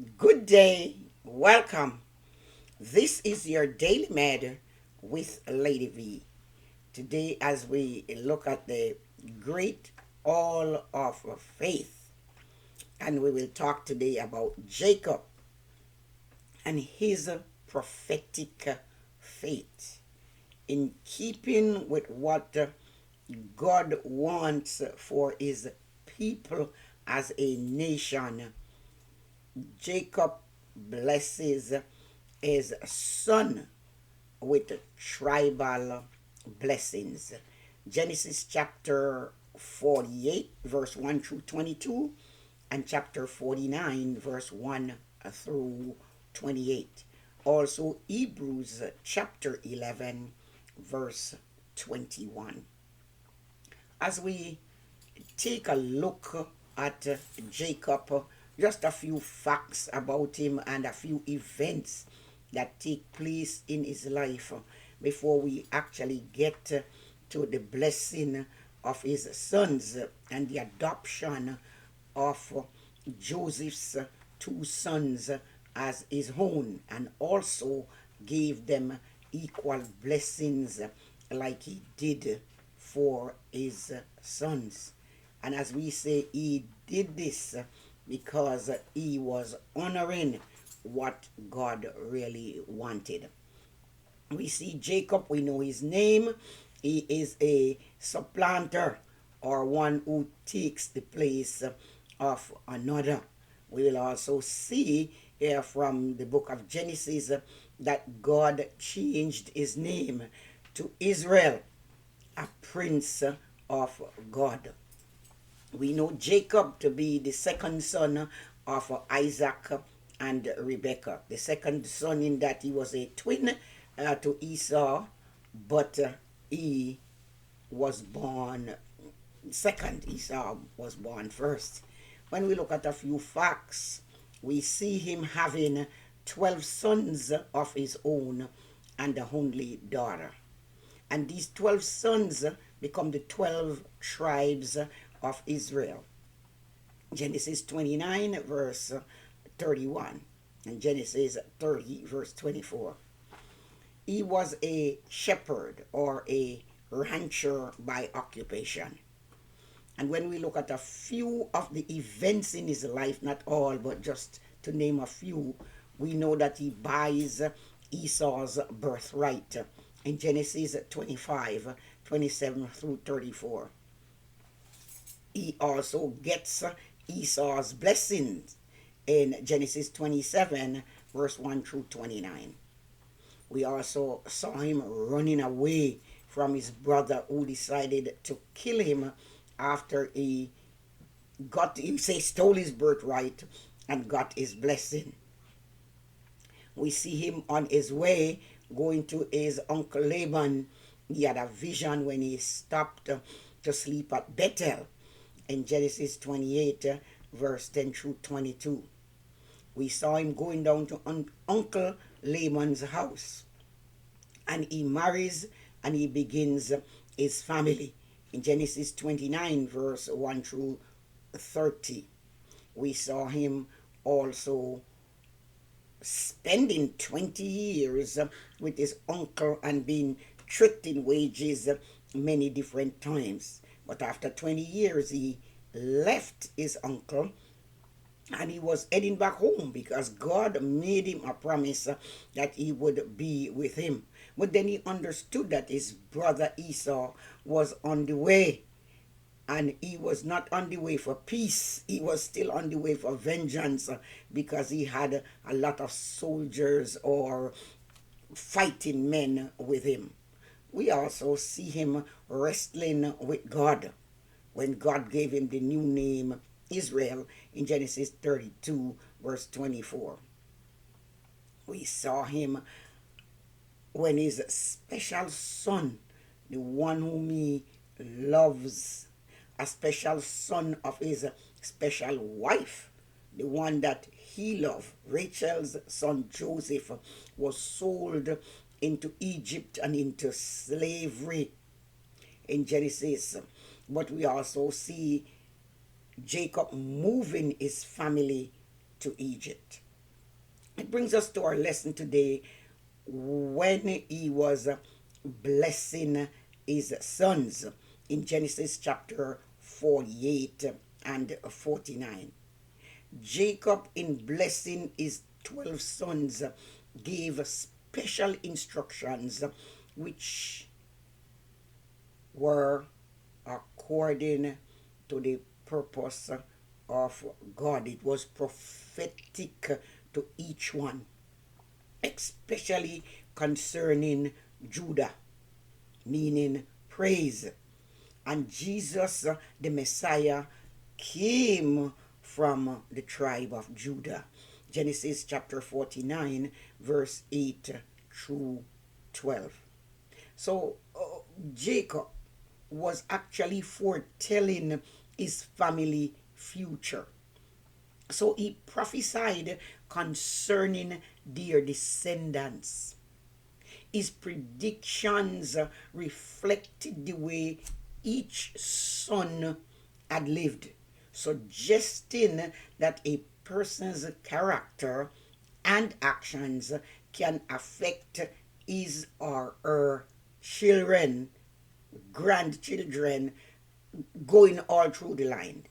Good day, welcome. This is your Daily Matter with Lady V. Today, as we look at the great all of faith, and we will talk today about Jacob and his prophetic faith in keeping with what God wants for his people as a nation. Jacob blesses his son with tribal blessings. Genesis chapter 48, verse 1 through 22, and chapter 49, verse 1 through 28. Also, Hebrews chapter 11, verse 21. As we take a look at Jacob, just a few facts about him and a few events that take place in his life before we actually get to the blessing of his sons and the adoption of Joseph's two sons as his own, and also gave them equal blessings like he did for his sons. And as we say, he did this because he was honoring what God really wanted. We see Jacob, we know his name. He is a supplanter, or one who takes the place of another. We will also see here from the book of Genesis that God changed his name to Israel, a prince of God. We know Jacob to be the second son of Isaac and Rebekah. The second son in that he was a twin to Esau, but he was born second. Esau was born first. When we look at a few facts, we see him having 12 sons of his own and a only daughter. And these 12 sons become the 12 tribes of Israel. Genesis 29, verse 31, and Genesis 30, verse 24. He was a shepherd or a rancher by occupation. And when we look at a few of the events in his life, not all, but just to name a few, we know that he buys Esau's birthright in Genesis 25, 27 through 34. He also gets Esau's blessings in Genesis 27, verse 1 through 29. We also saw him running away from his brother who decided to kill him after stole his birthright and got his blessing. We see him on his way going to his uncle Laban. He had a vision when he stopped to sleep at Bethel in Genesis 28, verse 10 through 22. We saw him going down to Uncle Laban's house, and he marries and he begins his family in Genesis 29, verse 1 through 30. We saw him also spending 20 years with his uncle and being tricked in wages many different times. But after 20 years, he left his uncle and he was heading back home because God made him a promise that he would be with him. But then he understood that his brother Esau was on the way, and he was not on the way for peace. He was still on the way for vengeance because he had a lot of soldiers or fighting men with him. We also see him wrestling with God when God gave him the new name Israel in Genesis 32, verse 24. We saw him when his special son, the one whom he loves, a special son of his special wife, the one that he loved, Rachel's son Joseph, was sold into Egypt and into slavery in Genesis. But we also see Jacob moving his family to Egypt. It brings us to our lesson today when he was blessing his sons in Genesis chapter 48 and 49. Jacob, in blessing his 12 sons, gave special instructions which were according to the purpose of God. It was prophetic to each one, especially concerning Judah, meaning praise. And Jesus, the Messiah, came from the tribe of Judah. Genesis chapter 49, verse 8 through 12. So Jacob was actually foretelling his family future. So he prophesied concerning their descendants. His predictions reflected the way each son had lived, suggesting that a person's character and actions can affect his or her children, grandchildren, going all through the line.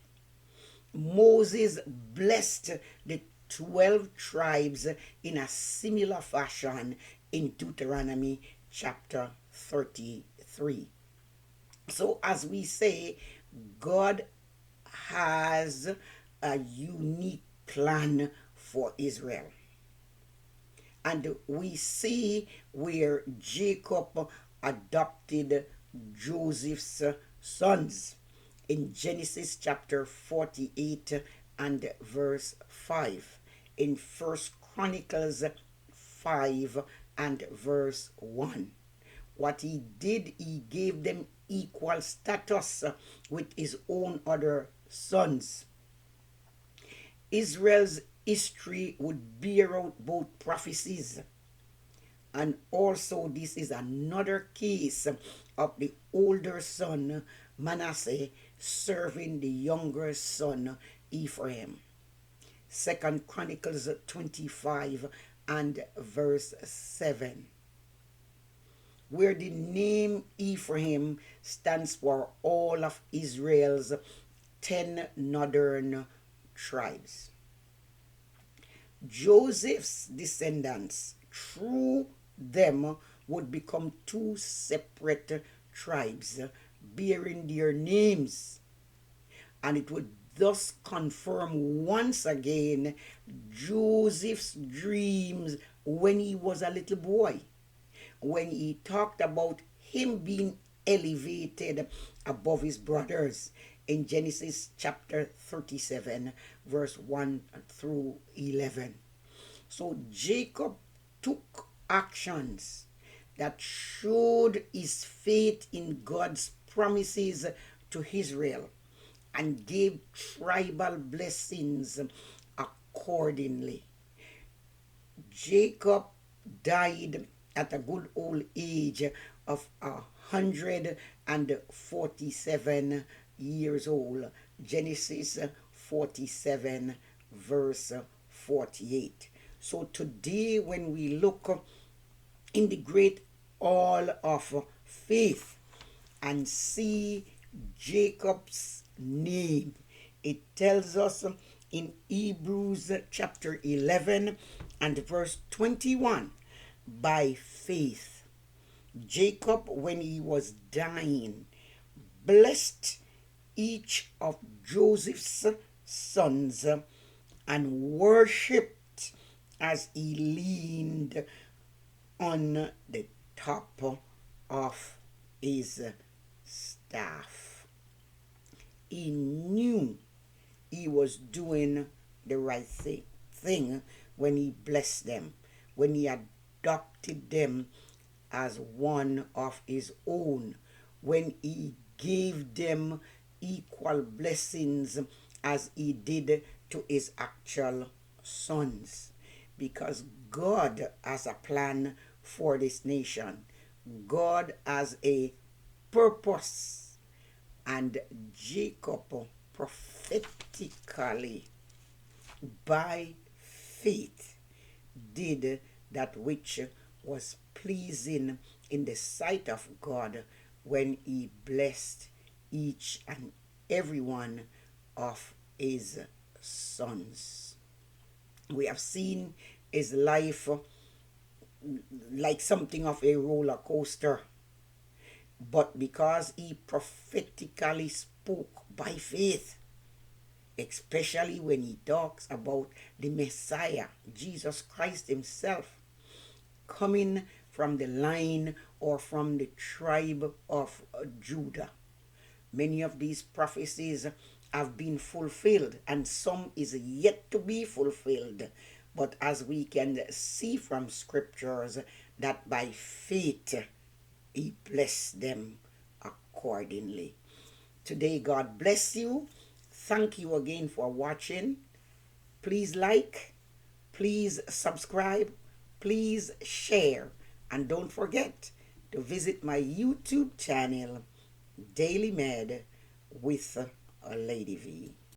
Moses blessed the 12 tribes in a similar fashion in Deuteronomy chapter 33. So, as we say, God has a unique plan for Israel. And we see where Jacob adopted Joseph's sons in Genesis chapter 48 and verse 5, in First Chronicles 5 and verse 1. What he did, he gave them equal status with his own other sons. Israel's history would bear out both prophecies. And also, this is another case of the older son, Manasseh, serving the younger son, Ephraim. Second Chronicles 25 and verse 7, where the name Ephraim stands for all of Israel's 10 northern tribes. Joseph's descendants, through them, would become two separate tribes bearing their names, and it would thus confirm once again Joseph's dreams when he was a little boy, when he talked about him being elevated above his brothers in Genesis chapter 37, verse 1 through 11. So Jacob took actions that showed his faith in God's promises to Israel and gave tribal blessings accordingly. Jacob died at a good old age of 147 years old. Genesis 47 verse 48. So today, when we look in the great hall of faith and see Jacob's name, it tells us in Hebrews chapter 11 and verse 21, by faith Jacob, when he was dying, blessed each of Joseph's sons and worshipped as he leaned on the top of his staff. He knew he was doing the right thing when he blessed them, when he adopted them as one of his own, when he gave them equal blessings as he did to his actual sons. Because God has a plan for this nation. God has a purpose. And Jacob prophetically, by faith, did that which was pleasing in the sight of God when he blessed each and every one of his sons. We have seen his life like something of a roller coaster, but because he prophetically spoke by faith, especially when he talks about the Messiah, Jesus Christ himself, coming from the line or from the tribe of Judah. Many of these prophecies have been fulfilled, and some is yet to be fulfilled. But as we can see from scriptures, that by faith he blessed them accordingly. Today, God bless you. Thank you again for watching. Please like, please subscribe, please share, and don't forget to visit my YouTube channel, Daily Med with Lady V.